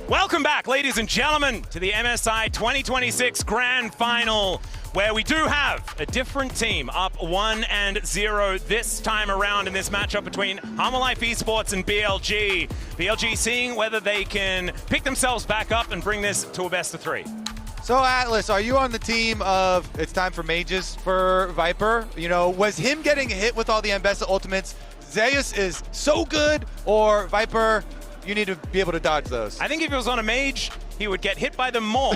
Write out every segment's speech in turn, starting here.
Welcome back, ladies and gentlemen, to the MSI 2026 Grand Final, where we do have a different team up 1-0 this time around in this matchup between Hanwha Esports and BLG. BLG seeing whether they can pick themselves back up and bring this to a best of 3. So Atlas, are you on the team of it's time for mages for Viper? You know, was him getting hit with all the Ambessa ultimates, Zeus is so good, or Viper, you need to be able to dodge those? I think if he was on a mage, he would get hit by them more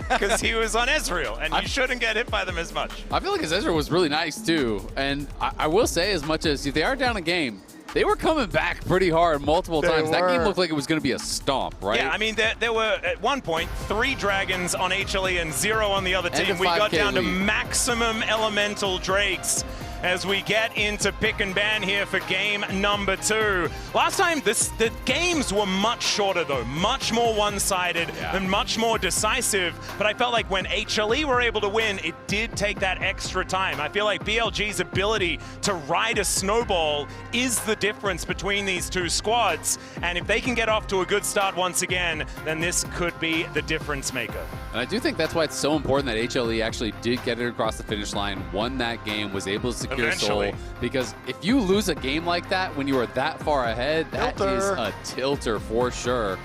because he was on Ezreal, and you shouldn't get hit by them as much. I feel like his Ezreal was really nice too, and I will say, as much as they are down a game, they were coming back pretty hard multiple times. That game looked like it was going to be a stomp, right? Yeah, I mean, there were, at one point, 3 dragons on HLE and 0 on the other team. We got down to maximum elemental drakes as we get into pick and ban here for game number 2. Last time, the games were much shorter though, much more one-sided and much more decisive, but I felt like when HLE were able to win, it did take that extra time. I feel like BLG's ability to ride a snowball is the difference between these two squads, and if they can get off to a good start once again, then this could be the difference maker. And I do think that's why it's so important that HLE actually did get it across the finish line, won that game, was able to secure Soul, because if you lose a game like that when you are that far ahead, that is a tilter for sure.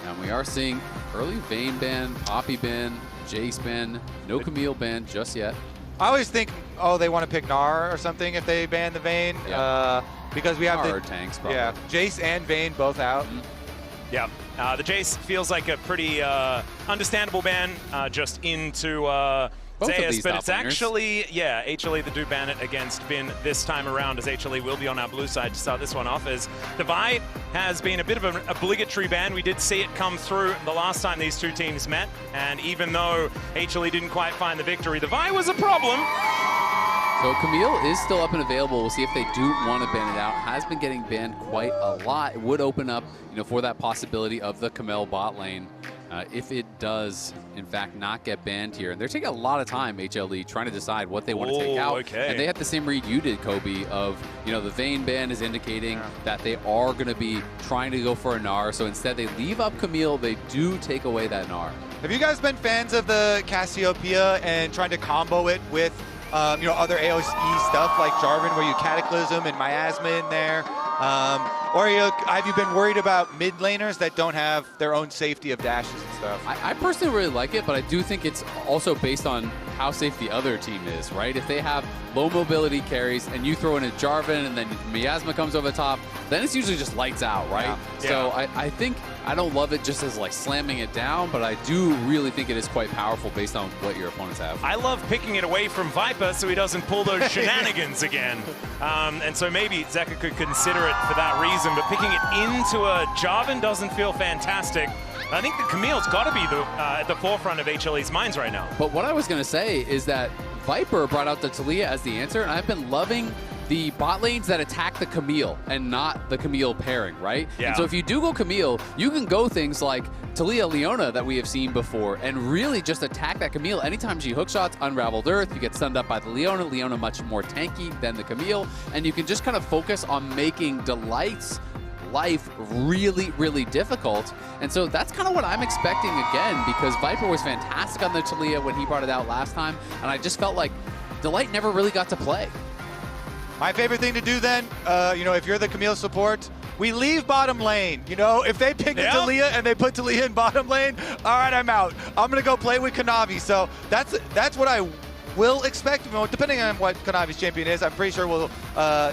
And we are seeing early Vayne ban, Poppy ban, Jace ban, no Camille ban just yet. I always think, oh, they want to pick Gnar or something if they ban the Vayne, because we have Gnar tanks probably. Yeah, Jace and Vayne both out. Yeah, the Jace feels like a pretty understandable ban just into Zeus, but it's actually, HLE that do ban it against Finn this time around, as HLE will be on our blue side to start this one off, as Divide has been a bit of an obligatory ban. We did see it come through the last time these two teams met, and even though HLE didn't quite find the victory, Divide was a problem. So Camille is still up and available. We'll see if they do want to ban it out. Has been getting banned quite a lot. It would open up, for that possibility of the Camille bot lane. If it does, in fact, not get banned here. And they're taking a lot of time, HLE, trying to decide what they want to take out. And they had the same read you did, Kobe, of, the Vayne ban is indicating that they are going to be trying to go for a Gnar. So instead, they leave up Camille. They do take away that Gnar. Have you guys been fans of the Cassiopeia and trying to combo it with, other AOE stuff like Jarvan, where you Cataclysm and Miasma in there? Or have you been worried about mid laners that don't have their own safety of dashes and stuff? I personally really like it, but I do think it's also based on how safe the other team is, right? If they have low mobility carries and you throw in a Jarvan and then Miasma comes over the top, then it's usually just lights out, right? Yeah. So I think I don't love it just as like slamming it down, but I do really think it is quite powerful based on what your opponents have. I love picking it away from Viper so he doesn't pull those shenanigans again. And so maybe Zeka could consider it for that reason, but picking it into a Jarvan doesn't feel fantastic. I think the Camille's got to be at the forefront of HLE's minds right now. But what I was going to say is that Viper brought out the Taliyah as the answer, and I've been loving the bot lanes that attack the Camille and not the Camille pairing, right? Yeah. And so if you do go Camille, you can go things like Taliyah Leona that we have seen before and really just attack that Camille. Anytime she hookshots Unraveled Earth, you get stunned up by the Leona. Leona much more tanky than the Camille, and you can just kind of focus on making Delight's life really, really difficult. And so that's kind of what I'm expecting again, because Viper was fantastic on the Taliyah when he brought it out last time, and I just felt like Delight never really got to play. My favorite thing to do then, if you're the Camille support, we leave bottom lane. If they pick a Taliyah and they put Taliyah in bottom lane, all right, I'm out. I'm going to go play with KANAVI. So that's what I will expect, depending on what KANAVI's champion is. I'm pretty sure we'll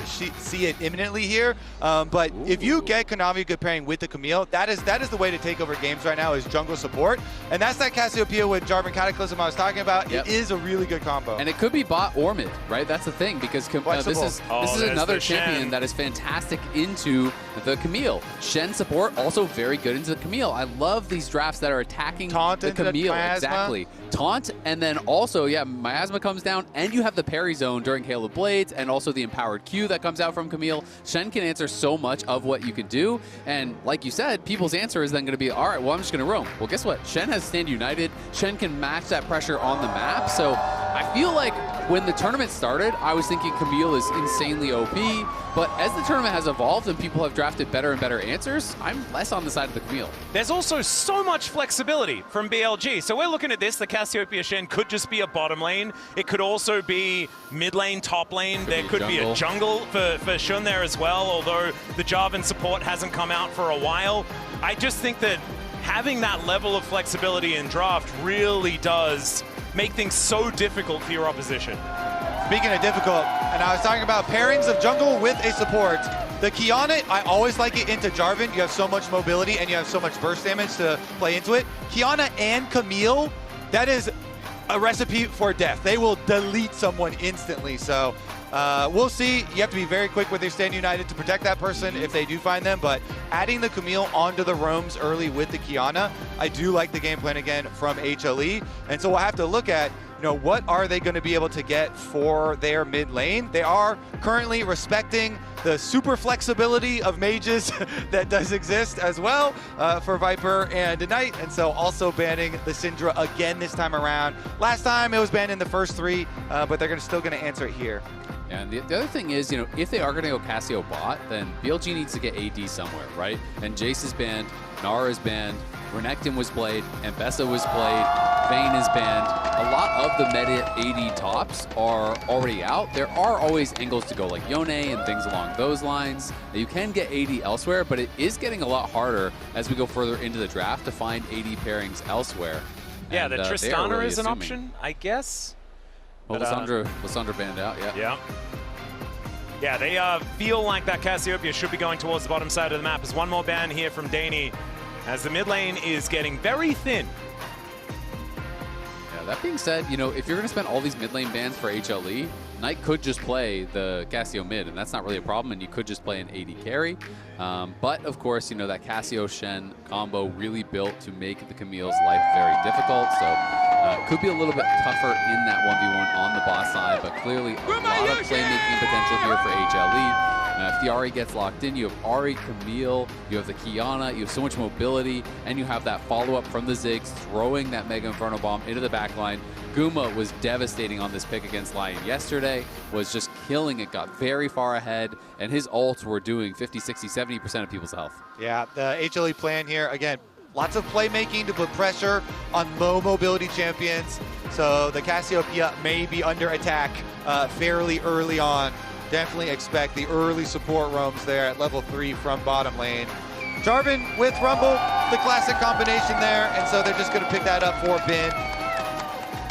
see it imminently here. But if you get KANAVI good pairing with the Camille, that is the way to take over games right now, is jungle support. And that's that Cassiopeia with Jarvan Cataclysm I was talking about. It is a really good combo. And it could be bot or mid, right? That's the thing, because this is another champion that is fantastic into the Camille. Shen support, also very good into the Camille. I love these drafts that are attacking the Camille. Exactly. Taunt, and then also, Miasma comes down, and you have the parry zone during Hail of Blades, and also the empowered Q that comes out from Camille. Shen can answer so much of what you can do, and like you said, people's answer is then going to be, all right, well, I'm just going to roam. Well, guess what? Shen has Stand United. Shen can match that pressure on the map, so I feel like when the tournament started, I was thinking Camille is insanely OP, but as the tournament has evolved and people have drafted better and better answers, I'm less on the side of the Camille. There's also so much flexibility from BLG. So we're looking at this, the Cassiopeia Shen could just be a bottom lane. It could also be mid lane, top lane. There could be a jungle for Shun there as well, although the Jarvan support hasn't come out for a while. I just think that having that level of flexibility in draft really does make things so difficult for your opposition. Speaking of difficult, and I was talking about pairings of jungle with a support. The Qiyana, I always like it into Jarvan. You have so much mobility and you have so much burst damage to play into it. Qiyana and Camille, that is a recipe for death. They will delete someone instantly. So we'll see. You have to be very quick with your stand united to protect that person if they do find them. But adding the Camille onto the roams early with the Qiyana, I do like the game plan again from HLE. And so we'll have to look at, you know, what are they going to be able to get for their mid lane? They are currently respecting the super flexibility of mages that does exist as well for Viper and Ignite, and so also banning the Syndra again this time around. Last time it was banned in the first 3, but they're still going to answer it here. And the other thing is, you know, if they are going to go Cassio bot, then BLG needs to get AD somewhere, right? And Jace is banned, Nara is banned, Renekton was played, Ambessa was played, Vayne is banned. A lot of the meta AD tops are already out. There are always angles to go, like Yone and things along those lines. You can get AD elsewhere, but it is getting a lot harder as we go further into the draft to find AD pairings elsewhere. Yeah, and, the Tristana really is an assuming. option, I guess. Well, Lissandra banned out, yeah. Yeah, they feel like that Cassiopeia should be going towards the bottom side of the map. There's one more ban here from Daney as the mid lane is getting very thin. Yeah, that being said, you know, if you're going to spend all these mid lane bans for HLE, Knight could just play the Cassio mid, and that's not really a problem, and you could just play an AD carry. But, of course, you know, that Cassio-Shen combo really built to make the Camille's life very difficult, so it could be a little bit tougher in that 1v1 on the bot side, but clearly a lot of playmaking potential here for HLE. If the Ahri gets locked in, you have Ahri, Camille, you have the Qiyana, you have so much mobility, and you have that follow-up from the Ziggs, throwing that Mega Inferno Bomb into the backline. Guma was devastating on this pick against Lion yesterday, was just killing it, got very far ahead, and his ults were doing 50, 60, 70% of people's health. Yeah, the HLE plan here, again, lots of playmaking to put pressure on low mobility champions. So the Cassiopeia may be under attack fairly early on. Definitely expect the early support roams there at level 3 from bottom lane. Jarvan with Rumble, the classic combination there, and so they're just going to pick that up for Bin.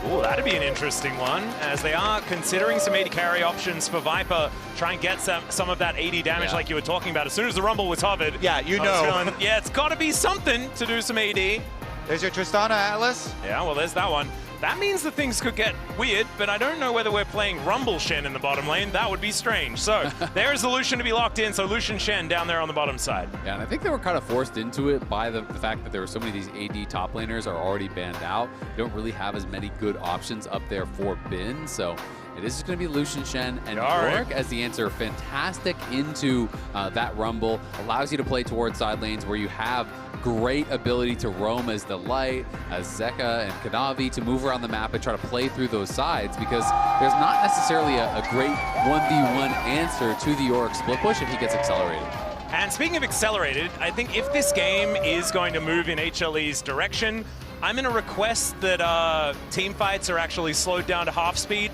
Oh, that'd be an interesting one, as they are considering some AD carry options for Viper. Try and get some of that AD damage like you were talking about. As soon as the Rumble was hovered, yeah, you know. Yeah, it's got to be something to do some AD. There's your Tristana Atlas. Yeah, well, there's that one. That means that things could get weird, but I don't know whether we're playing Rumble Shen in the bottom lane. That would be strange. So there's the Lucian to be locked in. So Lucian Shen down there on the bottom side. Yeah, and I think they were kind of forced into it by the fact that there were so many of these AD top laners are already banned out. You don't really have as many good options up there for Bin. So it is just going to be Lucian, Shen, and Yorick as the answer. Fantastic into that Rumble. Allows you to play towards side lanes where you have great ability to roam as the Light, as Zeka and KANAVI to move around the map and try to play through those sides, because there's not necessarily a great 1v1 answer to the Yorick split push if he gets accelerated. And speaking of accelerated, I think if this game is going to move in HLE's direction, I'm going to request that team fights are actually slowed down to half speed.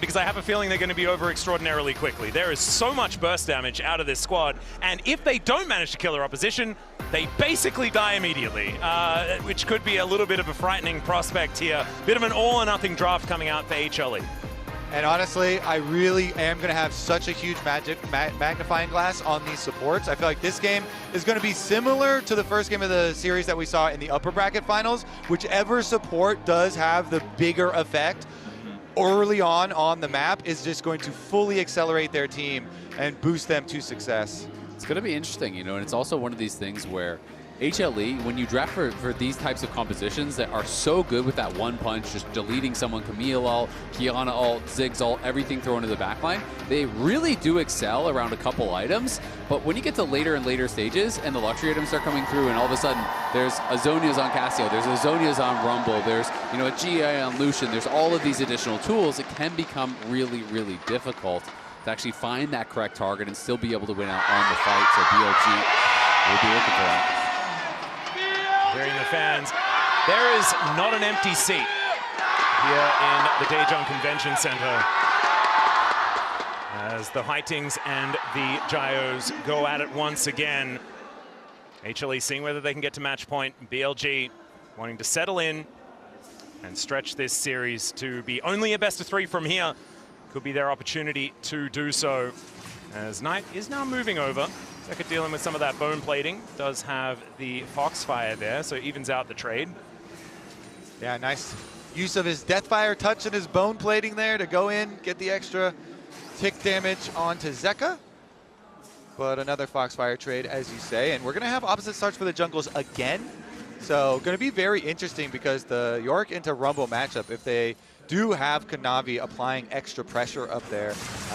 Because I have a feeling they're going to be over extraordinarily quickly. There is so much burst damage out of this squad, and if they don't manage to kill their opposition, they basically die immediately, which could be a little bit of a frightening prospect here. Bit of an all-or-nothing draft coming out for HLE. And honestly, I really am going to have such a huge magnifying glass on these supports. I feel like this game is going to be similar to the first game of the series that we saw in the upper bracket finals. Whichever support does have the bigger effect early on the map is just going to fully accelerate their team and boost them to success. It's going to be interesting, you know, and it's also one of these things where HLE, when you draft for these types of compositions that are so good with that one punch, just deleting someone, Camille ult, Qiyana ult, Ziggs ult, everything thrown into the backline, they really do excel around a couple items. But when you get to later and later stages and the luxury items start coming through and all of a sudden there's Azonia's on Cassio, there's Azonia's on Rumble, there's a GA on Lucian, there's all of these additional tools, it can become really, really difficult to actually find that correct target and still be able to win out on the fight. So BLG will be looking for that. Hearing the fans, there is not an empty seat here in the Daejeon Convention Center as the Haitings and the Gyos go at it once again. HLE seeing whether they can get to match point. BLG wanting to settle in and stretch this series to be only a best of 3 from here. Could be their opportunity to do so, as Knight is now moving over. Zeka dealing with some of that bone plating. Does have the Foxfire there, so evens out the trade. Yeah, nice use of his Deathfire touch and his bone plating there to go in, get the extra tick damage onto Zeka. But another Foxfire trade, as you say, and we're going to have opposite starts for the jungles again. So going to be very interesting because the Yorick into Rumble matchup, if they do have KANAVI applying extra pressure up there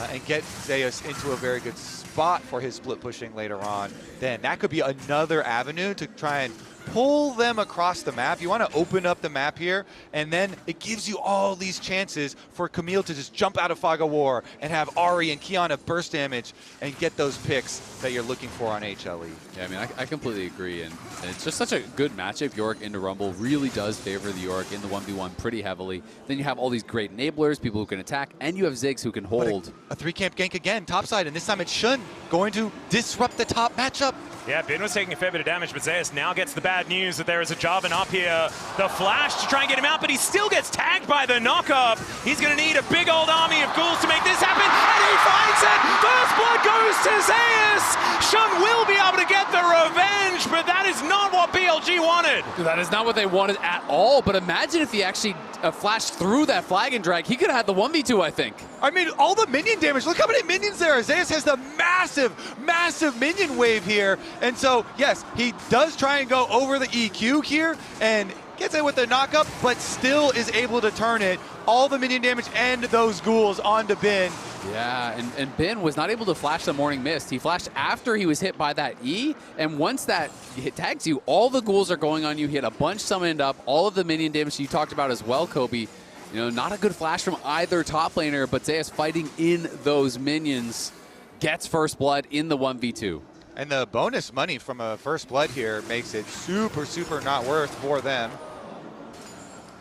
and get Zeus into a very good spot for his split pushing later on, then that could be another avenue to try and pull them across the map. You want to open up the map here, and then it gives you all these chances for Camille to just jump out of Fog of War and have Ahri and Qiyana burst damage and get those picks that you're looking for on HLE. Yeah, I mean, I completely agree, and it's just such a good matchup. Yorick into Rumble really does favor the Yorick in the 1v1 pretty heavily. Then you have all these great enablers, people who can attack, and you have Ziggs who can hold. A 3-camp gank again, topside, and this time it's Shen going to disrupt the top matchup. Yeah, Bin was taking a fair bit of damage, but Zeus now gets the bad news that there is a Jarvan up here. The flash to try and get him out, but he still gets tagged by the knock-up. He's going to need a big old army of ghouls to make this happen, and he finds it! First blood goes to Zeus! Shen will be able to get the revenge, but that is not what BLG wanted. That is not what they wanted at all, but imagine if he actually flashed through that flag and drag. He could have had the 1v2, I think. I mean, all the minion damage. Look how many minions there are. Zeus has the massive minion wave here. And so, yes, he does try and go over the EQ here and gets it with the knock-up, but still is able to turn it. All the minion damage and those ghouls onto Bin. Yeah, and Bin was not able to flash the Morning Mist. He flashed after he was hit by that E, and once that hit tags you, all the ghouls are going on you. He had a bunch summoned up, all of the minion damage you talked about as well, Kobe. You know, not a good flash from either top laner, but Zeus fighting in those minions gets first blood in the 1v2. And the bonus money from a first blood here makes it super not worth for them.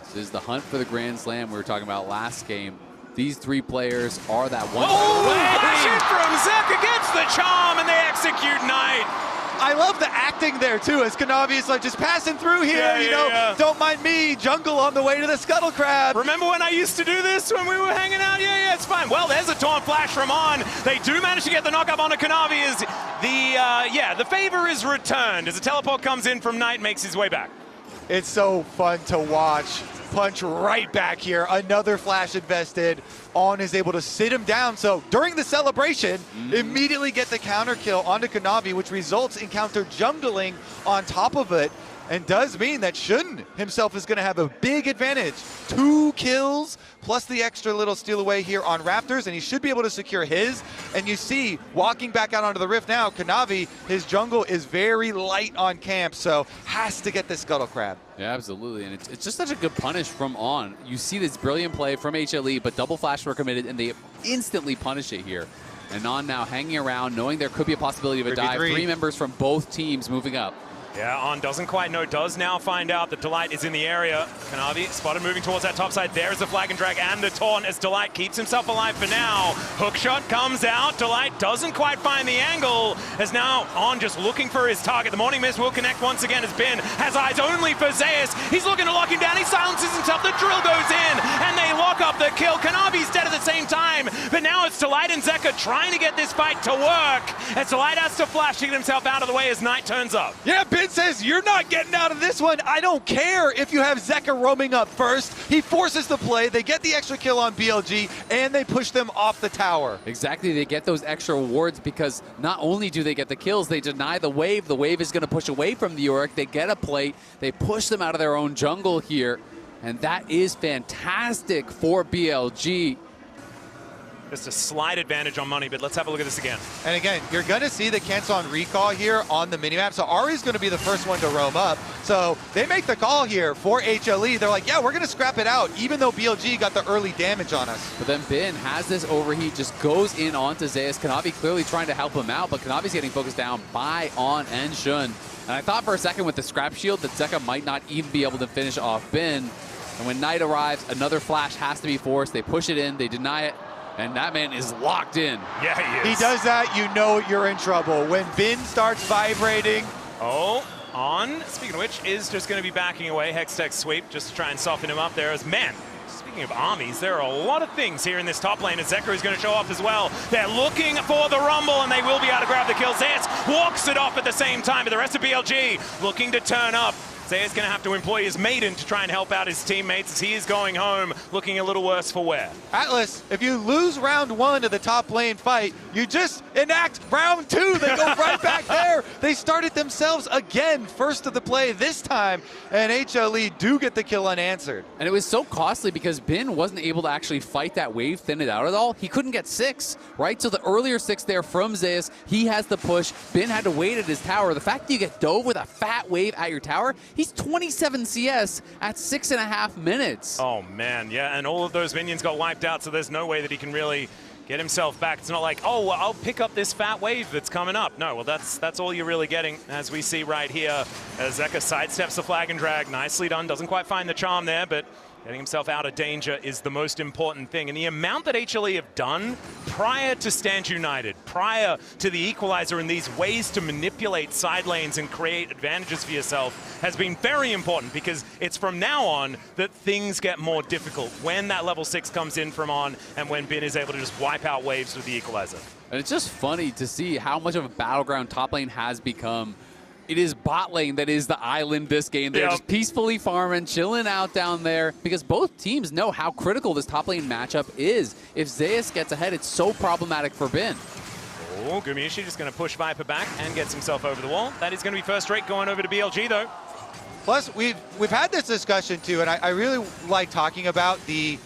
This is the hunt for the Grand Slam we were talking about last game. These 3 players are that one. Oh, flash it from Zeka gets the charm, and they execute Knight. I love the acting there, too, as KANAVI is like just passing through here, don't mind me, jungle on the way to the Scuttle Crab. Remember when I used to do this when we were hanging out? Yeah, it's fine. Well, there's a taunt flash from On. They do manage to get the knock-up onto KANAVI as the favor is returned as the teleport comes in from Knight, makes his way back. It's so fun to watch. Punch right back here. Another flash invested. On is able to sit him down. So during the celebration, immediately get the counter kill onto KANAVI, which results in counter jungling on top of it. And does mean that Shen himself is going to have a big advantage. 2 kills plus the extra little steal away here on Raptors, and he should be able to secure his. And you see, walking back out onto the Rift now, KANAVI, his jungle is very light on camp, so has to get this Scuttle Crab. Yeah, absolutely, and it's just such a good punish from On. You see this brilliant play from HLE, but double flash were committed, and they instantly punish it here. And On now hanging around, knowing there could be a possibility of a dive. 3 members from both teams moving up. Yeah, On doesn't quite know, does now find out that Delight is in the area. KANAVI spotted moving towards that top side. There's the flag and drag and the taunt as Delight keeps himself alive for now. Hookshot comes out. Delight doesn't quite find the angle as now On just looking for his target. The Morning Mist will connect once again as Bin has eyes only for Zeus. He's looking to lock him down. He silences himself. The drill goes in and they lock up the kill. KANAVI's dead at the same time, but now it's It's Light and Zeka trying to get this fight to work. It's Light has to flash to get himself out of the way as Knight turns up. Yeah, Ben says, you're not getting out of this one. I don't care if you have Zeka roaming up first. He forces the play. They get the extra kill on BLG, and they push them off the tower. Exactly. They get those extra wards because not only do they get the kills, they deny the wave. The wave is going to push away from the Yorick. They get a plate. They push them out of their own jungle here. And that is fantastic for BLG. Just a slight advantage on money, but let's have a look at this again. And again, you're going to see the cancel on recall here on the minimap. So Ahri's going to be the first one to roam up. So they make the call here for HLE. They're like, yeah, we're going to scrap it out, even though BLG got the early damage on us. But then Ben has this overheat, just goes in onto Zeus. KANAVI clearly trying to help him out, but KANAVI's getting focused down by On and Shen. And I thought for a second with the scrap shield that Zeka might not even be able to finish off Ben. And when Knight arrives, another flash has to be forced. They push it in, they deny it, and that man is locked in. Yeah, he is. He does that, you know you're in trouble. When Ben starts vibrating. Oh, On, speaking of which, is just going to be backing away. Hextech sweep just to try and soften him up there as man. Speaking of armies, there are a lot of things here in this top lane, and Zeka is going to show off as well. They're looking for the rumble, and they will be able to grab the kill. Zeus walks it off at the same time, but the rest of BLG looking to turn up. Zeus going to have to employ his maiden to try and help out his teammates as he is going home, looking a little worse for wear. Atlas, if you lose round 1 of the top lane fight, you just enact round 2. They go right back there. They started themselves again, first of the play this time, and HLE do get the kill unanswered. And it was so costly because Ben wasn't able to actually fight that wave, thin it out at all. He couldn't get 6, right? So the earlier 6 there from Zeus, he has the push. Ben had to wait at his tower. The fact that you get dove with a fat wave at your tower, he's 27 CS at 6.5 minutes. Oh man, yeah, and all of those minions got wiped out, so there's no way that he can really get himself back. It's not like, oh, well, I'll pick up this fat wave that's coming up. No, well, that's all you're really getting, as we see right here, as Zeka sidesteps the flag and drag. Nicely done, doesn't quite find the charm there, but getting himself out of danger is the most important thing. And the amount that HLE have done prior to Stand United, prior to the equalizer, and these ways to manipulate side lanes and create advantages for yourself has been very important, because it's from now on that things get more difficult when that level 6 comes in from On and when Ben is able to just wipe out waves with the equalizer. And it's just funny to see how much of a battleground top lane has become. It is bot lane that is the island this game. They're just peacefully farming, chilling out down there, because both teams know how critical this top lane matchup is. If Zeus gets ahead, it's so problematic for Ben. Oh, GUMAYUSI just going to push Viper back and gets himself over the wall. That is going to be first rate going over to BLG, though. Plus, we've had this discussion, too, and I really like talking about the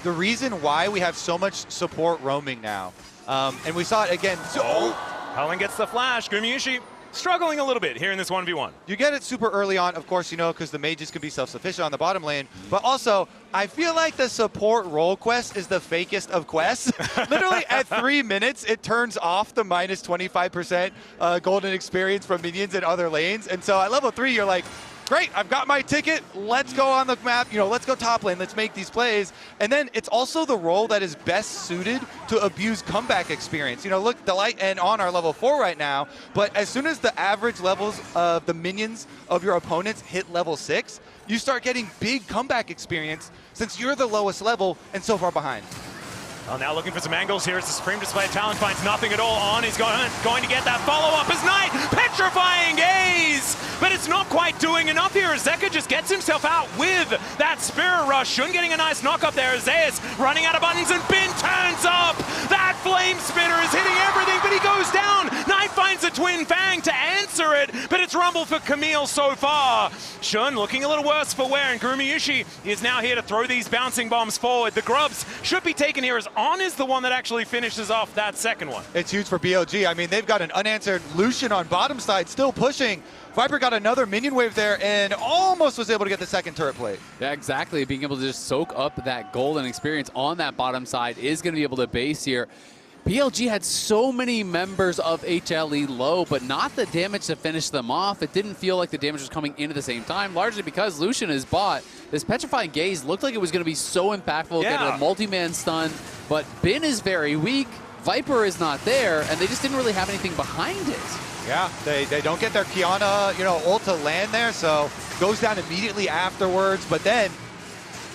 reason why we have so much support roaming now. And we saw it again. Helen gets the flash. GUMAYUSI struggling a little bit here in this 1v1. You get it super early on, of course, you know, because the mages can be self-sufficient on the bottom lane. But also, I feel like the support role quest is the fakest of quests. Literally at 3 minutes, it turns off the minus 25% golden experience from minions in other lanes. And so at level 3, you're like, great, I've got my ticket, let's go on the map, you know, let's go top lane, let's make these plays. And then it's also the role that is best suited to abuse comeback experience. You know, look, Delight and On are level 4 right now, but as soon as the average levels of the minions of your opponents hit level 6, you start getting big comeback experience since you're the lowest level and so far behind. Well, now looking for some angles here as the Supreme Display of Talent finds nothing at all. On, he's going to get that follow-up as Knight, petrifying gaze! But it's not quite doing enough here as Zeka just gets himself out with that Spirit Rush. Shun getting a nice knock up there as Zeus running out of buttons, and Ben turns up! That Flame Spitter is hitting everything, but he goes down! Knight finds a Twin Fang to answer it, but it's rumble for Camille so far. Shun looking a little worse for wear, and GUMAYUSI is now here to throw these bouncing bombs forward. The grubs should be taken here as On is the one that actually finishes off that second one. It's huge for BLG. I mean, they've got an unanswered Lucian on bottom side, still pushing. Viper got another minion wave there and almost was able to get the second turret plate. Yeah, exactly. Being able to just soak up that golden experience on that bottom side is going to be able to base here. BLG had so many members of HLE low, but not the damage to finish them off. It didn't feel like the damage was coming in at the same time, largely because Lucian is bot. This Petrifying Gaze looked like it was going to be so impactful, getting a multi-man stun, but Ben is very weak, Viper is not there, and they just didn't really have anything behind it. Yeah, they don't get their Qiyana, you know, ult to land there, so goes down immediately afterwards, but then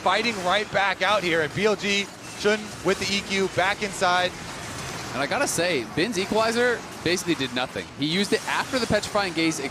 fighting right back out here, and BLG, Shun with the EQ back inside. And I gotta say, Bin's equalizer basically did nothing. He used it after the petrifying gaze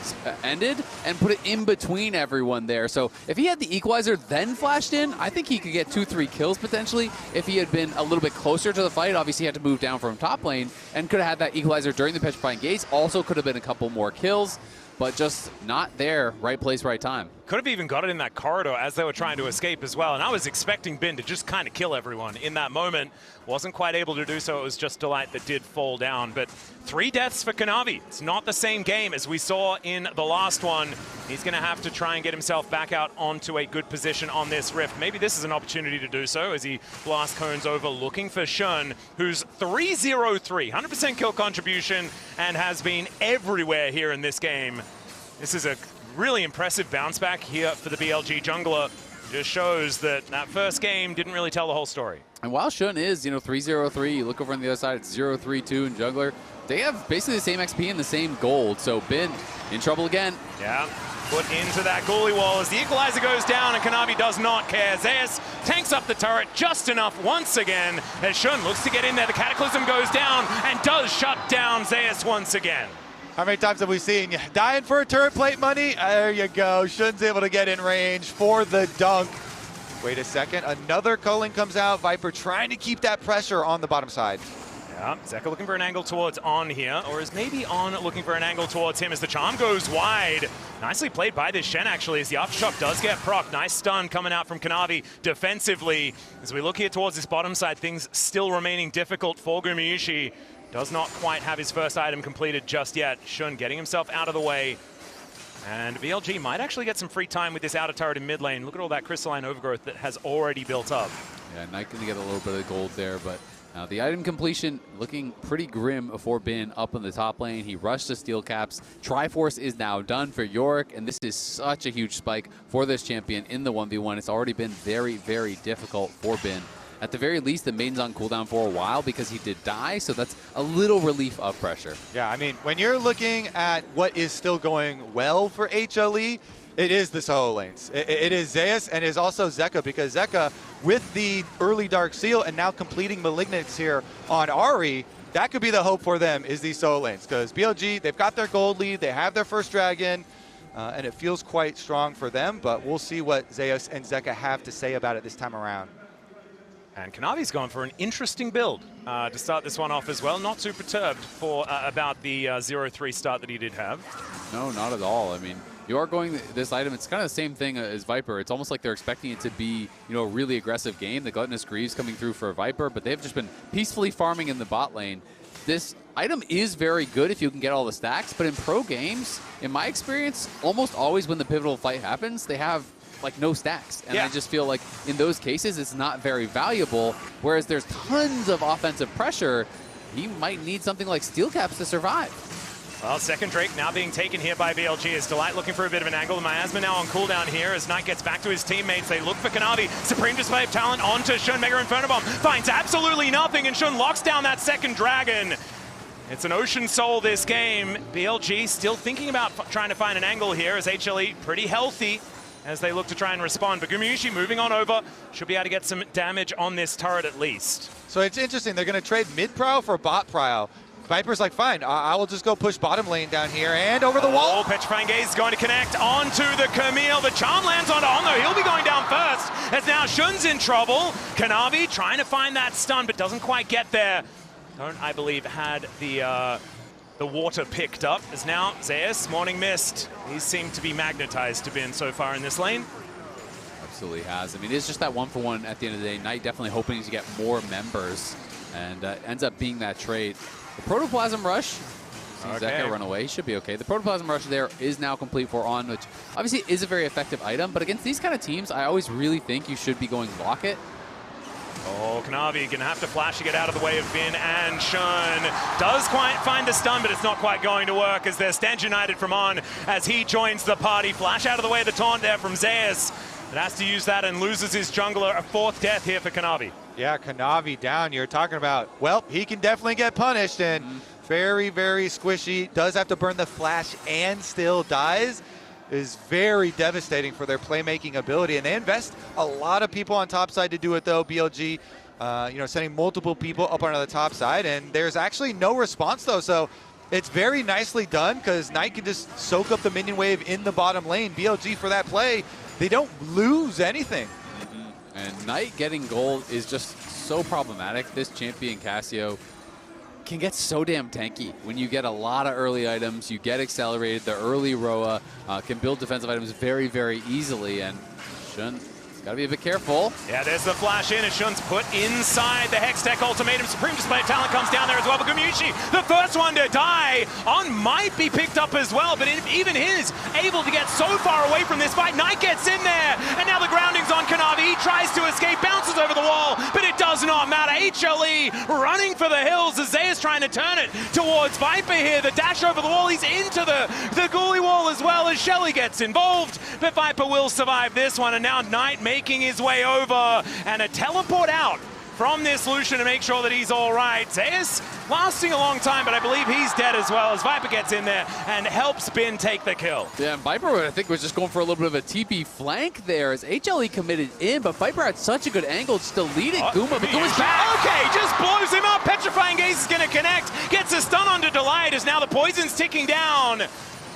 ended and put it in between everyone there. So if he had the equalizer then flashed in, I think he could get 2-3 kills potentially. If he had been a little bit closer to the fight, obviously he had to move down from top lane and could have had that equalizer during the petrifying gaze. Also could have been a couple more kills, but just not there. Right place, right time. Could have even got it in that corridor as they were trying to escape as well. And I was expecting Bin to just kind of kill everyone in that moment. Wasn't quite able to do so. It was just Delight that did fall down. But 3 deaths for KANAVI. It's not the same game as we saw in the last one. He's going to have to try and get himself back out onto a good position on this rift. Maybe this is an opportunity to do so as he blast cones over looking for Shen, who's 3-0-3, 100% kill contribution, and has been everywhere here in this game. This is a really impressive bounce back here for the BLG jungler. Just shows that that first game didn't really tell the whole story. And while Shen is, 3-0-3, you look over on the other side, it's 0-3-2 in jungler. They have basically the same XP and the same gold. So Bin in trouble again. Yeah, put into that goalie wall as the equalizer goes down and KANAVI does not care. Zeus tanks up the turret just enough once again as Shen looks to get in there. The Cataclysm goes down and does shut down Zeus once again. How many times have we seen you dying for a turret plate money? There you go. Shen's able to get in range for the dunk. Wait a second. Another culling comes out. Viper trying to keep that pressure on the bottom side. Yeah, Zeka looking for an angle towards On here, or is maybe On looking for an angle towards him as the charm goes wide. Nicely played by this Shen, actually, as the aftershock does get proc. Nice stun coming out from KANAVI defensively. As we look here towards this bottom side, things still remaining difficult for GUMAYUSI. Does not quite have his first item completed just yet. Shen getting himself out of the way. And BLG might actually get some free time with this outer turret in mid lane. Look at all that crystalline overgrowth that has already built up. Yeah, Knight going to get a little bit of gold there, but the item completion looking pretty grim for Bin up in the top lane. He rushed the steel caps. Triforce is now done for Yorick, and this is such a huge spike for this champion in the 1v1. It's already been very, very difficult for Bin. At the very least, the Maiden's on cooldown for a while because he did die, so that's a little relief of pressure. Yeah, I mean, when you're looking at what is still going well for HLE, it is the solo lanes. It is Zeus and it is also Zeka, because Zeka, with the early Dark Seal and now completing Malignance here on Ahri, that could be the hope for them, is these solo lanes. Because BLG, they've got their gold lead, they have their first dragon, and it feels quite strong for them, but we'll see what Zeus and Zeka have to say about it this time around. And KANAVI's gone for an interesting build to start this one off as well. Not too perturbed for about the 0-3 start that he did have. No, not at all. I mean, you are going this item, it's kind of the same thing as Viper. It's almost like they're expecting it to be, a really aggressive game. The Gluttonous Greaves coming through for Viper, but they've just been peacefully farming in the bot lane. This item is very good if you can get all the stacks, but in pro games, in my experience, almost always when the pivotal fight happens, they have like no stacks. And I just feel like in those cases, it's not very valuable. Whereas there's tons of offensive pressure, he might need something like steel caps to survive. Well, second Drake now being taken here by BLG as Delight looking for a bit of an angle. Miasma now on cooldown here as Knight gets back to his teammates. They look for KANAVI. Supreme display of talent onto Shen. Mega Inferno Bomb finds absolutely nothing, and Shen locks down that second dragon. It's an Ocean Soul this game. BLG still thinking about trying to find an angle here as HLE pretty healthy as they look to try and respond. But GUMAYUSI moving on over, should be able to get some damage on this turret at least. So it's interesting, they're going to trade mid prow for bot prow. Viper's like, fine, I will just go push bottom lane down here and over the wall. Petrifying Gaze is going to connect onto the Camille. The charm lands on though. He'll be going down first as now Shen's in trouble. KANAVI trying to find that stun but doesn't quite get there. Don't, I believe, had the water picked up, as now Zeus, Morning Mist, he seemed to be magnetized to Bin so far in this lane. Absolutely has. I mean, it's just that 1-for-1 at the end of the day. Knight definitely hoping to get more members, and ends up being that trade. The Protoplasm Rush, see Zeka run away, he should be okay. The Protoplasm Rush there is now complete for On, which obviously is a very effective item, but against these kind of teams, I always really think you should be going Locket. Oh, KANAVI gonna have to flash to get out of the way of Bin, and Shen does quite find the stun, but it's not quite going to work as they're stand united from On as he joins the party. Flash out of the way of the taunt there from Zeus, but has to use that and loses his jungler. A fourth death here for KANAVI. Yeah, KANAVI down, you're talking about, well, he can definitely get punished, and very, very squishy, does have to burn the flash and still dies. Is very devastating for their playmaking ability, and they invest a lot of people on top side to do it though. BLG you know, sending multiple people up onto the top side, and there's actually no response though. So it's very nicely done because Knight can just soak up the minion wave in the bottom lane. BLG for that play, they don't lose anything. And Knight getting gold is just so problematic. This champion, Cassio, can get so damn tanky. When you get a lot of early items, you get accelerated. The early Roa can build defensive items very, very easily. And Shen gotta be a bit careful. Yeah, there's the flash in, and Shun's put inside the Hextech ultimatum. Supreme Display of Talent comes down there as well, but GUMAYUSI, the first one to die. On might be picked up as well, but even his able to get so far away from this fight. Knight gets in there, and now the grounding's on KANAVI. He tries to escape, bounces over the wall, but it does not matter. HLE running for the hills as Zeus trying to turn it towards Viper here. The dash over the wall, he's into the ghoulie wall as well as Shelly gets involved, but Viper will survive this one, and now Knight making his way over, and a teleport out from this Lucian to make sure that he's all right. Zeus lasting a long time, but I believe he's dead as well as Viper gets in there and helps Bin take the kill. Yeah, and Viper, I think, was just going for a little bit of a TP flank there as HLE committed in, but Viper had such a good angle just deleting Guma, but Guma's back. Okay, just blows him up. Petrifying Gaze is going to connect, gets a stun onto Delight as now the poison's ticking down.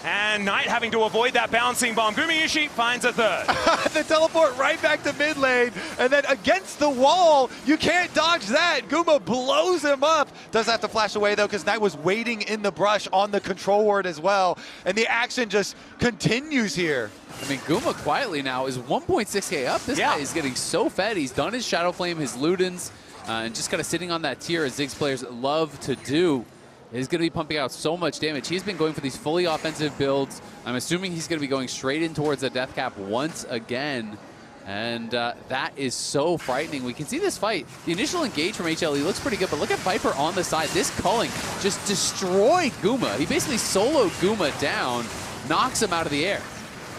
And Knight having to avoid that bouncing bomb. GUMAYUSI finds a third. The teleport right back to mid lane, and then against the wall, you can't dodge that. Guma blows him up. Does have to flash away though, because Knight was waiting in the brush on the control ward as well, and the action just continues here. I mean, Guma quietly now is 1.6k up. This guy is getting so fed. He's done his Shadow Flame, his Ludens, and just kind of sitting on that tier as Ziggs players love to do. He's going to be pumping out so much damage. He's been going for these fully offensive builds. I'm assuming he's going to be going straight in towards the death cap once again. And that is so frightening. We can see this fight. The initial engage from HLE looks pretty good, but look at Viper on the side. This culling just destroyed Guma. He basically soloed Guma down, knocks him out of the air.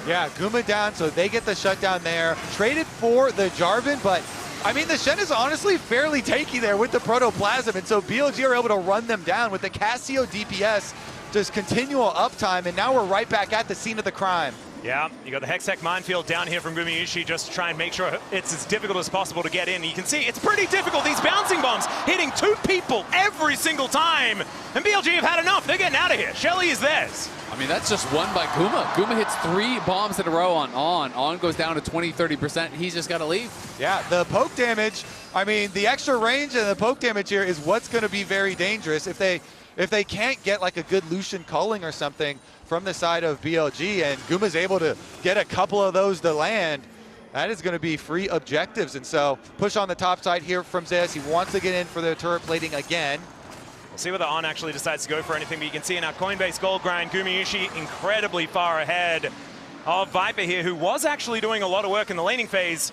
Yeah, Guma down, so they get the shutdown there. Traded for the Jarvan, but I mean, the Shen is honestly fairly tanky there with the Protoplasm, and so BLG are able to run them down with the Cassio DPS, just continual uptime, and now we're right back at the scene of the crime. Yeah, you got the Hextech minefield down here from GUMAYUSI just to try and make sure it's as difficult as possible to get in. You can see it's pretty difficult. These bouncing bombs hitting 2 people every single time, and BLG have had enough. They're getting out of here. Shelly is theirs. I mean, that's just one by Guma. Guma hits 3 bombs in a row on. On goes down to 20-30%. He's just got to leave. Yeah, the poke damage, I mean, the extra range and the poke damage here is what's going to be very dangerous. If they can't get like a good Lucian culling or something from the side of BLG, and Guma's able to get a couple of those to land, that is going to be free objectives. And so push on the top side here from Zeus. He wants to get in for the turret plating again. We'll see whether On actually decides to go for anything, but you can see in our Coinbase gold grind, GUMAYUSI incredibly far ahead of Viper here, who was actually doing a lot of work in the laning phase.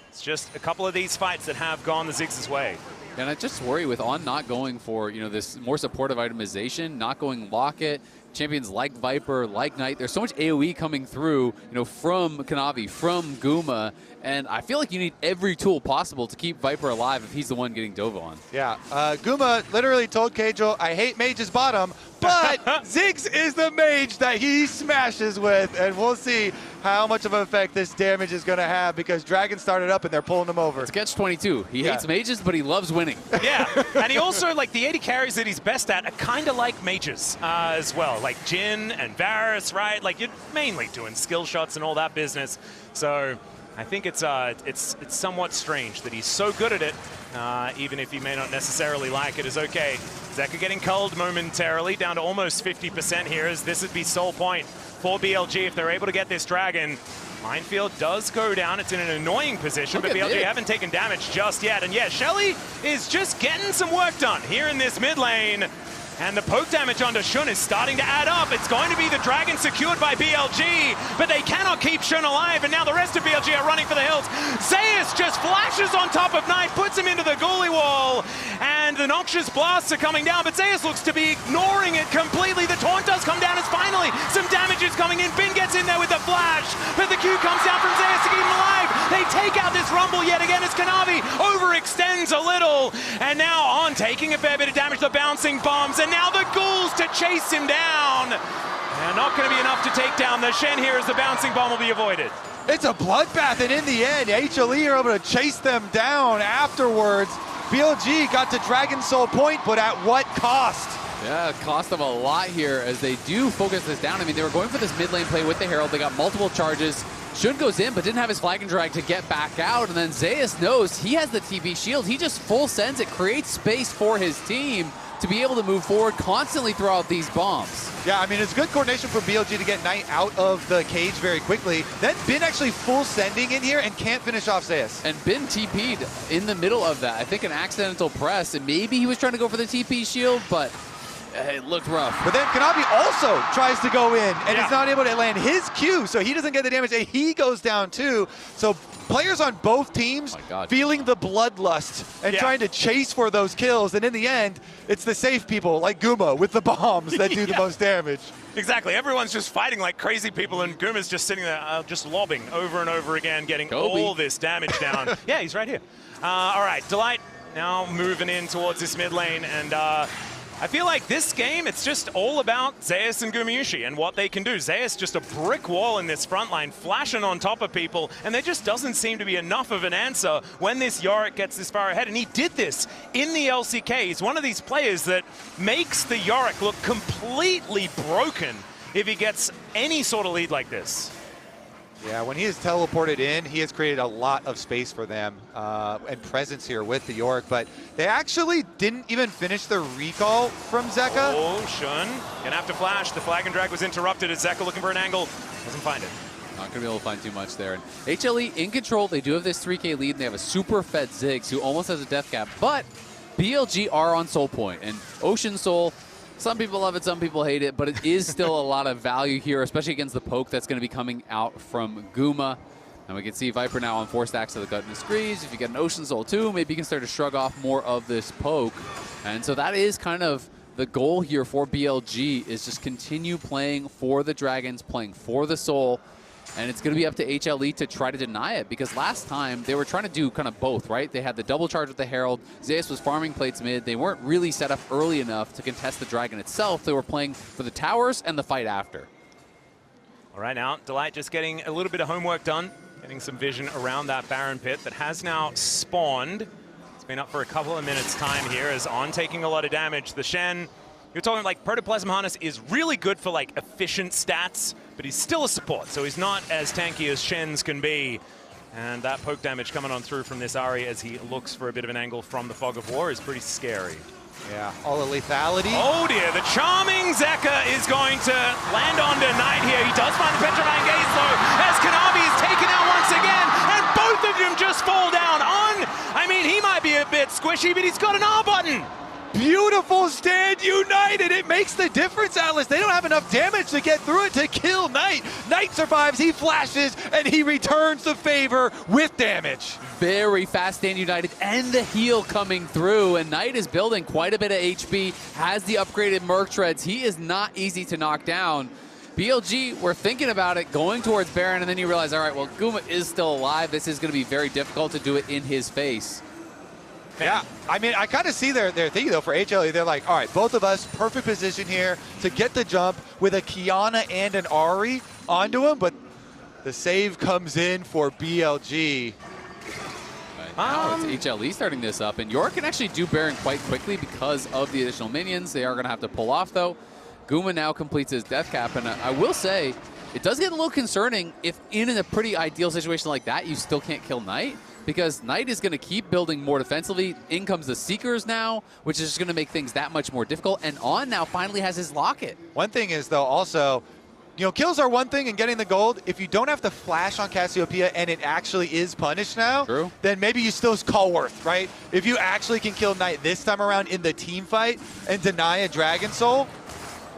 It's just a couple of these fights that have gone the Ziggs' way. And I just worry with On not going for, you know, this more supportive itemization, not going Locket, champions like Viper, like Knight. There's so much AoE coming through, you know, from KANAVI, from Guma, and I feel like you need every tool possible to keep Viper alive if he's the one getting dove on. Yeah, Guma literally told Keijo, I hate mage's bottom, but Ziggs is the mage that he smashes with, and we'll see how much of an effect this damage is going to have, because Dragon started up and they're pulling him over. It's catch-22. He hates mages, but he loves winning. Yeah, and he also, like, the 80 carries that he's best at are kind of like mages as well, like Jhin and Varus, right? Like, you're mainly doing skill shots and all that business. So I think it's somewhat strange that he's so good at it, even if he may not necessarily like it, is okay. Zeka getting culled momentarily, down to almost 50% here, as this would be sole point for BLG if they're able to get this Dragon. Minefield does go down. It's in an annoying position, but BLG haven't taken damage just yet. And yeah, Shelly is just getting some work done here in this mid lane. And the poke damage onto Shun is starting to add up. It's going to be the Dragon secured by BLG, but they cannot keep Shun alive, and now the rest of BLG are running for the hills. Zeus just flashes on top of Knight, puts him into the ghoulie wall, and the noxious blasts are coming down, but Zeus looks to be ignoring it completely. The taunt does come down as finally some damage is coming in. Bin gets in there with the flash, but the Q comes down from Zeus to keep him alive. They take out this Rumble yet again as KANAVI overextends a little, and now On taking a fair bit of damage, the bouncing bombs, and now the ghouls to chase him down. And not going to be enough to take down the Shen here as the bouncing bomb will be avoided. It's a bloodbath, and in the end, HLE are able to chase them down afterwards. BLG got to Dragon Soul point, but at what cost? Yeah, it cost them a lot here as they do focus this down. I mean, they were going for this mid lane play with the Herald. They got multiple charges. Shun goes in, but didn't have his flag and drag to get back out. And then Zeus knows he has the TP shield. He just full sends it, creates space for his team to be able to move forward constantly throughout these bombs. Yeah, I mean, it's good coordination for BLG to get Knight out of the cage very quickly. Then Bin actually full sending in here and can't finish off Zeus. And Bin TP'd in the middle of that. I think an accidental press, and maybe he was trying to go for the TP shield, but it looked rough. But then KANAVI also tries to go in and is not able to land his Q, so he doesn't get the damage, and he goes down too. So players on both teams feeling the bloodlust and trying to chase for those kills, and in the end, it's the safe people like Guma with the bombs that do the most damage. Exactly. Everyone's just fighting like crazy people, and Guma's just sitting there, just lobbing over and over again, getting all this damage down. Yeah, he's right here. All right, Delight now moving in towards this mid lane, and I feel like this game, it's just all about Zeus and GUMAYUSI and what they can do. Zeus just a brick wall in this front line, flashing on top of people, and there just doesn't seem to be enough of an answer when this Yorick gets this far ahead. And he did this in the LCK. He's one of these players that makes the Yorick look completely broken if he gets any sort of lead like this. Yeah, when he is teleported in, he has created a lot of space for them and presence here with the Yorick, but they actually didn't even finish the recall from Zeka. Oh, Shun gonna have to flash. The flag and drag was interrupted as Zeka looking for an angle. Doesn't find it. Not gonna be able to find too much there. And HLE in control, they do have this 3K lead, and they have a super fed Ziggs who almost has a death cap, but BLG are on Soul Point, and Ocean Soul, some people love it, some people hate it, but it is still a lot of value here, especially against the poke that's going to be coming out from Guma. And we can see Viper now on 4 stacks of the Gut and the Screes. If you get an Ocean Soul too, maybe you can start to shrug off more of this poke. And so that is kind of the goal here for BLG, is just continue playing for the Dragons, playing for the Soul. And it's going to be up to HLE to try to deny it, because last time they were trying to do kind of both, right? They had the double charge with the Herald. Zeus was farming plates mid. They weren't really set up early enough to contest the Dragon itself. They were playing for the towers and the fight after. All right, now Delight just getting a little bit of homework done, getting some vision around that Baron pit that has now spawned. It's been up for a couple of minutes time here as On taking a lot of damage. The Shen, you're talking like Protoplasm Harness is really good for like efficient stats, but he's still a support, so he's not as tanky as Shen's can be. And that poke damage coming on through from this Ahri as he looks for a bit of an angle from the Fog of War is pretty scary. Yeah, all the lethality. Oh dear, the charming Zeka is going to land onto Knight here. He does find the Petrifying Gaze though, as KANAVI is taken out once again, and both of them just fall down. I mean, he might be a bit squishy, but he's got an R button. Beautiful stand united. It makes the difference, Atlas. They don't have enough damage to get through it to kill Knight. Knight survives, he flashes, and he returns the favor with damage. Very fast stand united, and the heal coming through, and Knight is building quite a bit of HP, has the upgraded Merc Treads. He is not easy to knock down. BLG, we're thinking about it, going towards Baron, and then you realize, all right, well, Guma is still alive. This is going to be very difficult to do it in his face. Yeah, I mean, I kind of see their thinking, though, for HLE. They're like, all right, both of us, perfect position here to get the jump with a Qiyana and an Ahri onto him, but the save comes in for BLG. Now it's HLE starting this up, and Yorick can actually do Baron quite quickly because of the additional minions. They are going to have to pull off, though. Guma now completes his death cap, and I will say, it does get a little concerning if in a pretty ideal situation like that, you still can't kill Knight, because Knight is going to keep building more defensively. In comes the Seekers now, which is just going to make things that much more difficult, and On now finally has his locket. One thing is, though, also, you know, kills are one thing and getting the gold. If you don't have to flash on Cassiopeia and it actually is punished now, then maybe you still call worth, right? If you actually can kill Knight this time around in the team fight and deny a Dragon Soul.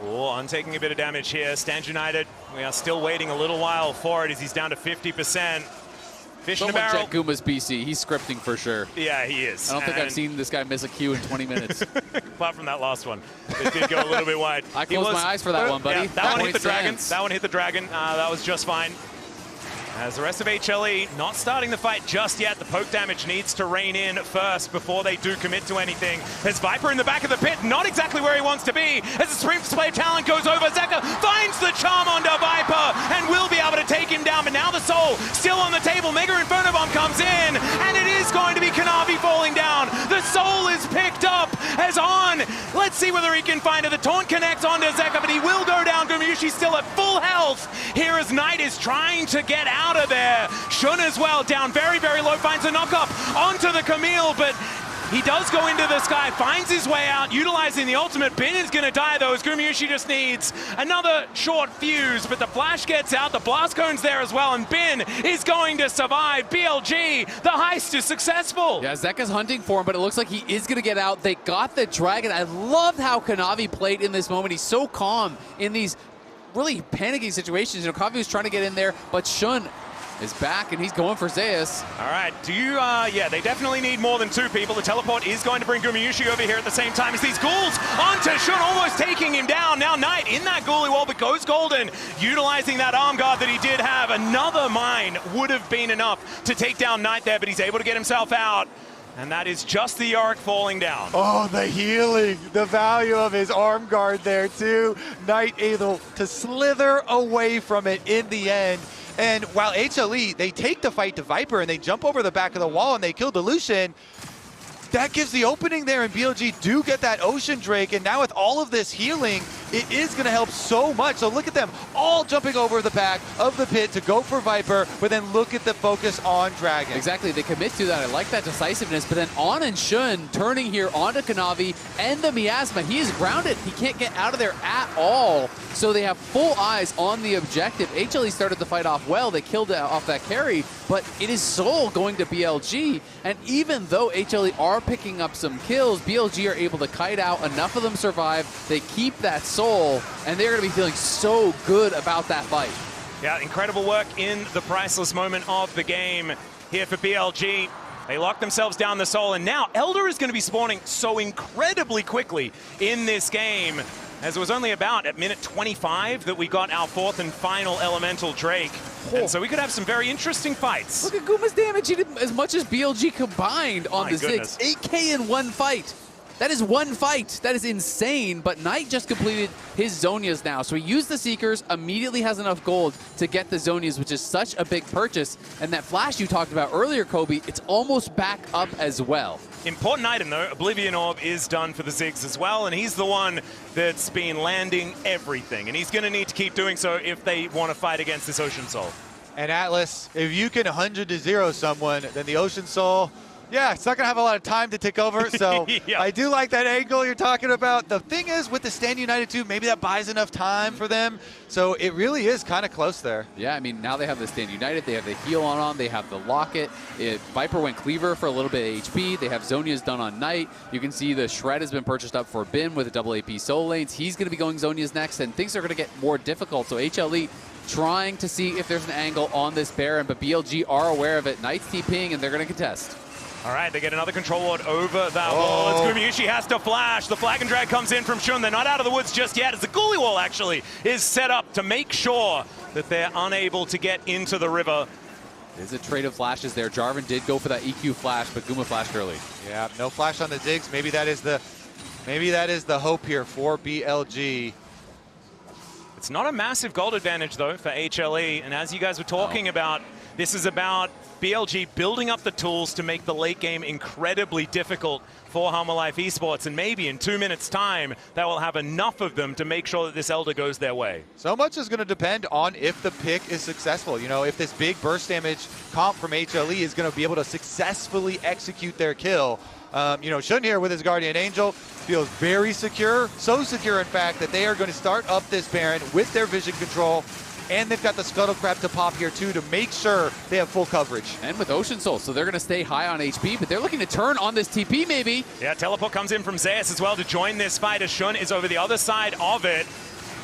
Oh, On taking a bit of damage here. Stand United, we are still waiting a little while for it as he's down to 50%. Fish in a barrel. Check Guma's BC. He's scripting for sure. Yeah, he is. I don't think I've seen this guy miss a Q in 20 minutes. Apart from that last one. It did go a little bit wide. I closed my eyes for that one, buddy. Yeah, that one hit the dragon. That one hit the dragon. That was just fine. As the rest of HLE not starting the fight just yet. The poke damage needs to rein in first before they do commit to anything. There's Viper in the back of the pit, not exactly where he wants to be. As the Supreme Display of Talent goes over, Zeka finds the charm onto Viper and will be able to take him down. But now the Soul still on the table. Mega Inferno Bomb comes in, and it is going to be KANAVI falling down. The soul is picked up as On. Let's see whether he can find it. The taunt connects onto Zeka, but he will go down. GUMAYUSI still at full health. Here as Knight is trying to get out of there. Shun as well, down very, very low, finds a knock-up onto the Camille, but he does go into the sky, finds his way out, utilizing the ultimate. Bin is going to die though, as GUMAYUSI just needs another short fuse, but the flash gets out, the blast cone's there as well, and Bin is going to survive. BLG, the heist is successful. Yeah, Zeka's hunting for him, but it looks like he is going to get out. They got the dragon. I loved how KANAVI played in this moment. He's so calm in these really panicking situations. You know, KANAVI was trying to get in there, but Shun is back, and he's going for Zeus. All right, yeah, they definitely need more than two people. The teleport is going to bring GUMAYUSI over here at the same time as these ghouls onto Shun, almost taking him down. Now Knight in that ghoulie wall, but goes golden, utilizing that arm guard that he did have. Another mine would have been enough to take down Knight there, but he's able to get himself out. And that is just the Yorick falling down. Oh, the healing, the value of his arm guard there too. Knight able to slither away from it in the end. And while HLE, they take the fight to Viper and they jump over the back of the wall and they kill the Lucian, that gives the opening there, and BLG do get that Ocean Drake, and now with all of this healing, it is going to help so much. So look at them all jumping over the back of the pit to go for Viper, but then look at the focus on Dragon. Exactly, they commit to that. I like that decisiveness, but then On and Shun turning here onto KANAVI and the Miasma. He is grounded. He can't get out of there at all. So they have full eyes on the objective. HLE started the fight off well. They killed off that carry, but it is Soul going to BLG. And even though HLE are picking up some kills, BLG are able to kite out. Enough of them survive. They keep that Soul, and they're going to be feeling so good about that fight. Yeah, incredible work in the priceless moment of the game here for BLG. They lock themselves down the Soul, and now Elder is going to be spawning so incredibly quickly in this game, as it was only about at minute 25 that we got our fourth and final Elemental Drake. And so we could have some very interesting fights. Look at Guma's damage. He did as much as BLG combined on the Ziggs. 8K in one fight. That is one fight. That is insane. But Knight just completed his Zonias now. So he used the Seekers, immediately has enough gold to get the Zonias, which is such a big purchase. And that flash you talked about earlier, Kobe, it's almost back up as well. Important item, though. Oblivion Orb is done for the Ziggs as well, and he's the one that's been landing everything. And he's going to need to keep doing so if they want to fight against this Ocean Soul. And Atlas, if you can 100-0 someone, then the Ocean Soul, yeah, it's not going to have a lot of time to tick over. So yeah. I do like that angle you're talking about. The thing is, with the Stand United 2, maybe that buys enough time for them. So it really is kind of close there. Yeah, I mean, now they have the Stand United, they have the heal on, they have the Locket. Viper went Cleaver for a little bit of HP. They have Zonias done on Knight. You can see the Shred has been purchased up for Bin with the double AP Soul Lanes. He's going to be going Zonias next, and things are going to get more difficult. So HLE trying to see if there's an angle on this Baron, but BLG are aware of it. Knight's TPing, and they're going to contest. All right, they get another control ward over that wall. As GUMAYUSI has to flash. The flag and drag comes in from Shun. They're not out of the woods just yet, as the ghoulie wall actually is set up to make sure that they're unable to get into the river. There's a trade of flashes there. Jarvan did go for that EQ flash, but Guma flashed early. Yeah, no flash on the Ziggs. Maybe that is the hope here for BLG. It's not a massive gold advantage, though, for HLE. And as you guys were talking about, this is about BLG building up the tools to make the late game incredibly difficult for Hanwha Esports. And maybe in 2 minutes' time, that will have enough of them to make sure that this Elder goes their way. So much is going to depend on if the pick is successful. You know, if this big burst damage comp from HLE is going to be able to successfully execute their kill. You know, Shun here with his Guardian Angel feels very secure. So secure, in fact, that they are going to start up this Baron with their vision control. And they've got the Scuttle Crab to pop here, too, to make sure they have full coverage. And with Ocean Soul, so they're going to stay high on HP, but they're looking to turn on this TP, maybe. Yeah, teleport comes in from Zeus as well to join this fight, as Shun is over the other side of it.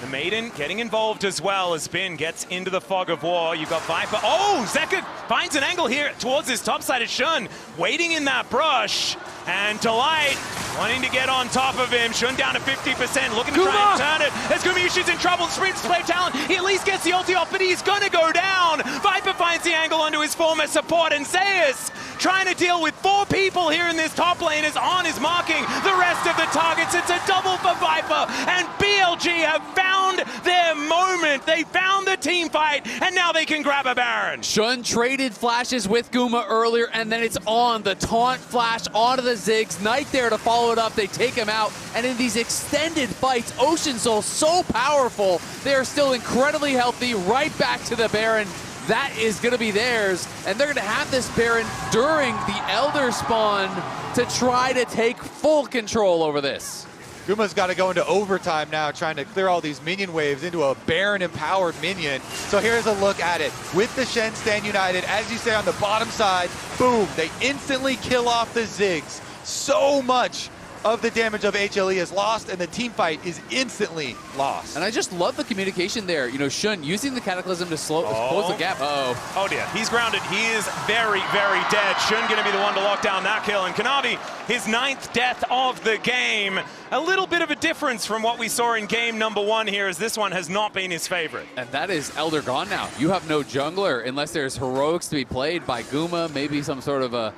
The Maiden getting involved as well as Bin gets into the fog of war. You've got Viper. Oh, Zeka finds an angle here towards this top side of Shun, waiting in that brush. And Delight wanting to get on top of him. Shun down to 50%, looking to try and turn it. As GUMAYUSI's in trouble, sprint display talent. He at least gets the ulti off, but he's gonna go down. Viper finds the angle onto his former support, and Zeus trying to deal with 4 people here in this top lane as On is marking the rest of the targets. It's a double for Viper, and BLG have found found their moment. They found the team fight, and now they can grab a Baron. Shen traded flashes with Guma earlier, and then it's on the taunt flash onto the Ziggs. Knight there to follow it up. They take him out, and in these extended fights, Ocean Soul so powerful. They are still incredibly healthy. Right back to the Baron. That is going to be theirs, and they're going to have this Baron during the Elder spawn to try to take full control over this. Guma's got to go into overtime now, trying to clear all these minion waves into a Baron-empowered minion. So here's a look at it. With the Shen stand united, as you say on the bottom side, boom, they instantly kill off the Ziggs. So much of the damage of HLE is lost, and the team fight is instantly lost. And I just love the communication there. You know, Shen using the Cataclysm to close the gap. Oh dear, he's grounded. He is very, very dead. Shen gonna be the one to lock down that kill. And KANAVI, his 9th death of the game. A little bit of a difference from what we saw in game number 1 here, as this one has not been his favorite. And that is Elder gone now. You have no jungler unless there's heroics to be played by Guma, maybe some sort of a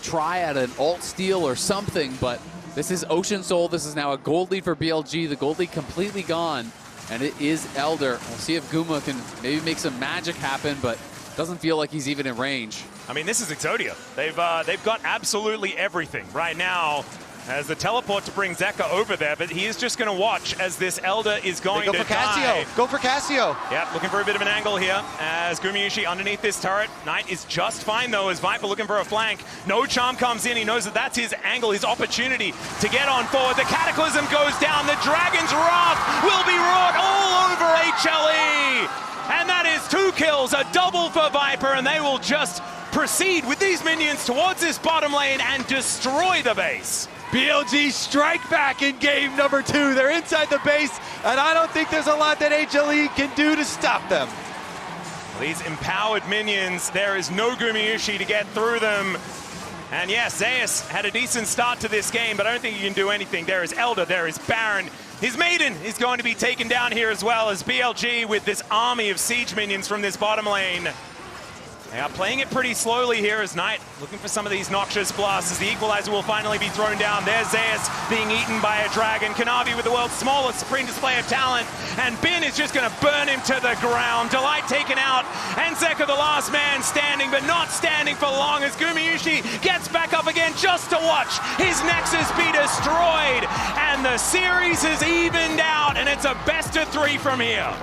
try at an alt steal or something, but this is Ocean Soul. This is now a gold lead for BLG. The gold lead completely gone, and it is Elder. We'll see if Guma can maybe make some magic happen, but doesn't feel like he's even in range. I mean, this is Exodia. They've got absolutely everything right now. As the teleport to bring Zeka over there, but he is just going to watch as this Elder is going to die. Go for Cassio. Yep, looking for a bit of an angle here as GUMAYUSI underneath this turret. Knight is just fine though, as Viper looking for a flank. No Charm comes in. He knows that that's his angle, his opportunity to get on forward. The Cataclysm goes down. The Dragon's Wrath will be wrought all over HLE. And that is 2 kills, a double for Viper, and they will just proceed with these minions towards this bottom lane and destroy the base. BLG strike back in game number 2. They're inside the base, and I don't think there's a lot that HLE can do to stop them. These empowered minions, there is no GUMAYUSI to get through them. And yes, Zeus had a decent start to this game, but I don't think he can do anything. There is Elder, there is Baron. His Maiden is going to be taken down here as well, as BLG with this army of siege minions from this bottom lane. They are playing it pretty slowly here as Knight looking for some of these noxious blasts as the equalizer will finally be thrown down. There's Zeus being eaten by a dragon. KANAVI with the world's smallest supreme display of talent. And Bin is just going to burn him to the ground. Delight taken out. And Zeka the last man standing, but not standing for long as GUMAYUSI gets back up again just to watch his Nexus be destroyed. And the series is evened out, and it's a best of 3 from here.